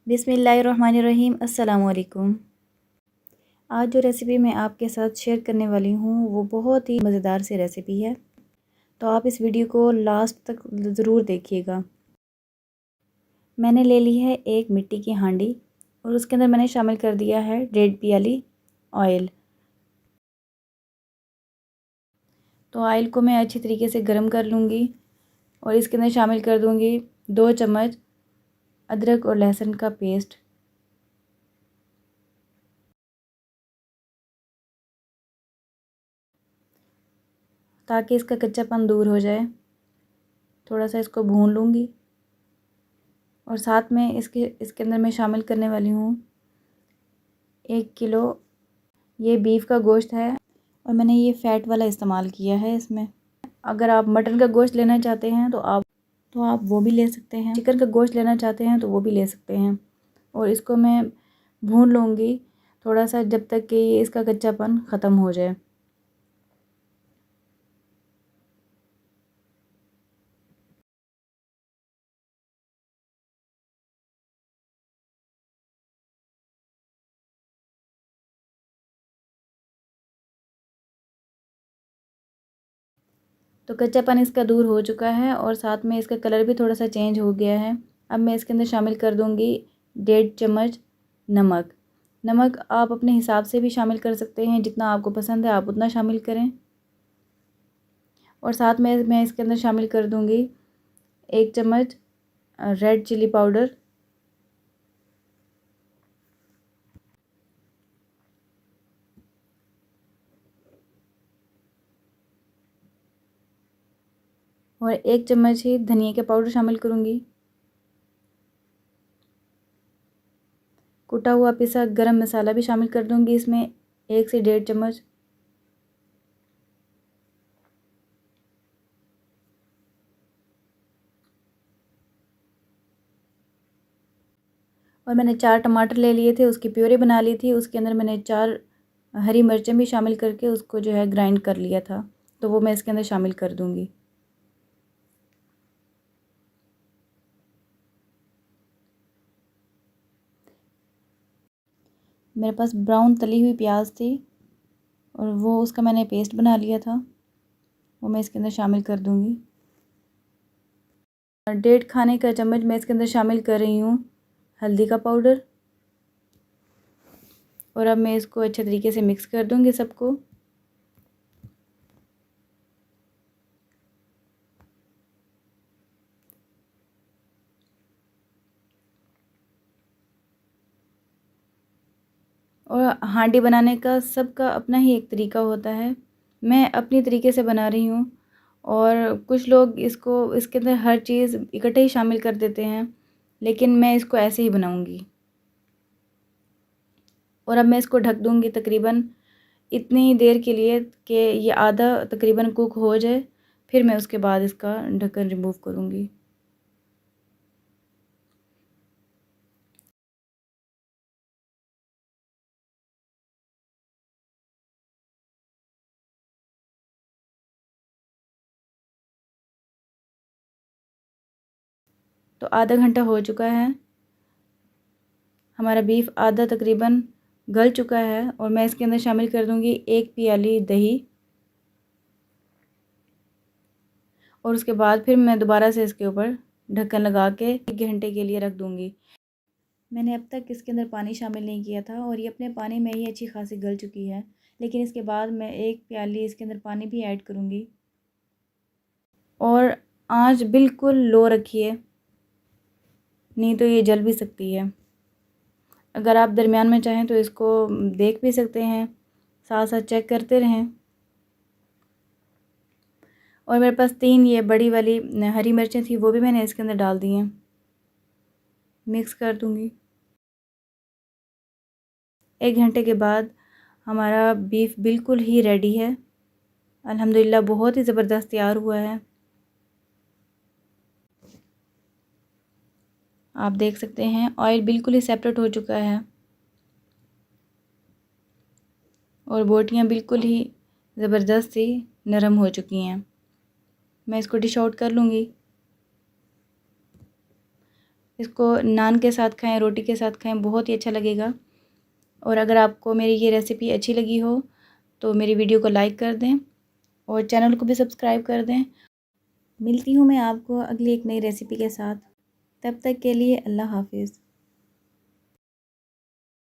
बिस्मिल्लाहिर्रहमानिर्रहीम। अस्सलामुअलैकुम। आज जो रेसिपी मैं आपके साथ शेयर करने वाली हूँ वो बहुत ही मज़ेदार सी रेसिपी है, तो आप इस वीडियो को लास्ट तक ज़रूर देखिएगा। मैंने ले ली है एक मिट्टी की हांडी और उसके अंदर मैंने शामिल कर दिया है 1.5 प्याली ऑयल। तो ऑयल को मैं अच्छी तरीके से गर्म कर लूँगी और इसके अंदर शामिल कर दूँगी 2 चम्मच अदरक और लहसुन का पेस्ट। ताकि इसका कच्चापन दूर हो जाए, थोड़ा सा इसको भून लूँगी। और साथ में इसके अंदर मैं शामिल करने वाली हूँ 1 किलो ये बीफ का गोश्त है और मैंने ये फ़ैट वाला इस्तेमाल किया है इसमें। अगर आप मटन का गोश्त लेना चाहते हैं तो आप वो भी ले सकते हैं। चिकन का गोश्त लेना चाहते हैं तो वो भी ले सकते हैं। और इसको मैं भून लूँगी थोड़ा सा, जब तक कि ये इसका कच्चापन ख़त्म हो जाए। तो कच्चापन इसका दूर हो चुका है और साथ में इसका कलर भी थोड़ा सा चेंज हो गया है। अब मैं इसके अंदर शामिल कर दूँगी 1.5 चम्मच नमक। नमक आप अपने हिसाब से भी शामिल कर सकते हैं, जितना आपको पसंद है आप उतना शामिल करें। और साथ में मैं इसके अंदर शामिल कर दूँगी 1 चम्मच रेड चिली पाउडर। और 1 चम्मच ही धनिया का पाउडर शामिल करूँगी। कुटा हुआ पिसा गरम मसाला भी शामिल कर दूँगी इसमें 1 से 1.5 चम्मच। और मैंने 4 टमाटर ले लिए थे, उसकी प्यूरी बना ली थी। उसके अंदर मैंने 4 हरी मिर्चें भी शामिल करके उसको जो है ग्राइंड कर लिया था, तो वो मैं इसके अंदर शामिल कर दूँगी। मेरे पास ब्राउन तली हुई प्याज थी और वो उसका मैंने पेस्ट बना लिया था, वो मैं इसके अंदर शामिल कर दूँगी। 1.5 खाने का चम्मच मैं इसके अंदर शामिल कर रही हूँ हल्दी का पाउडर। और अब मैं इसको अच्छे तरीके से मिक्स कर दूँगी सबको। और हांडी बनाने का सबका अपना ही एक तरीका होता है। मैं अपनी तरीके से बना रही हूँ और कुछ लोग इसको इसके अंदर हर चीज़ इकट्ठे ही शामिल कर देते हैं, लेकिन मैं इसको ऐसे ही बनाऊँगी। और अब मैं इसको ढक दूँगी तकरीबन इतनी देर के लिए कि ये आधा तकरीबन कुक हो जाए, फिर मैं उसके बाद इसका ढक्कन रिमूव करूँगी। तो आधा घंटा हो चुका है, हमारा बीफ आधा तकरीबन गल चुका है और मैं इसके अंदर शामिल कर दूँगी 1 प्याली दही। और उसके बाद फिर मैं दोबारा से इसके ऊपर ढक्कन लगा के 1 घंटे के लिए रख दूँगी। मैंने अब तक इसके अंदर पानी शामिल नहीं किया था और ये अपने पानी में ही अच्छी खासी गल चुकी है, लेकिन इसके बाद मैं 1 प्याली इसके अंदर पानी भी ऐड करूँगी। और आंच बिल्कुल लो रखिए, नहीं तो ये जल भी सकती है। अगर आप दरमियान में चाहें तो इसको देख भी सकते हैं, साथ साथ चेक करते रहें। और मेरे पास 3 ये बड़ी वाली हरी मिर्चें थी, वो भी मैंने इसके अंदर डाल दी हैं। मिक्स कर दूँगी। 1 घंटे के बाद हमारा बीफ बिल्कुल ही रेडी है। अल्हम्दुलिल्लाह बहुत ही ज़बरदस्त तैयार हुआ है। आप देख सकते हैं ऑयल बिल्कुल ही सेपरेट हो चुका है और बोटियाँ बिल्कुल ही ज़बरदस्त सी नरम हो चुकी हैं। मैं इसको डिश आउट कर लूँगी। इसको नान के साथ खाएं, रोटी के साथ खाएं, बहुत ही अच्छा लगेगा। और अगर आपको मेरी ये रेसिपी अच्छी लगी हो तो मेरी वीडियो को लाइक कर दें और चैनल को भी सब्सक्राइब कर दें। मिलती हूँ मैं आपको अगली एक नई रेसिपी के साथ। तब तक के लिए अल्लाह हाफिज़।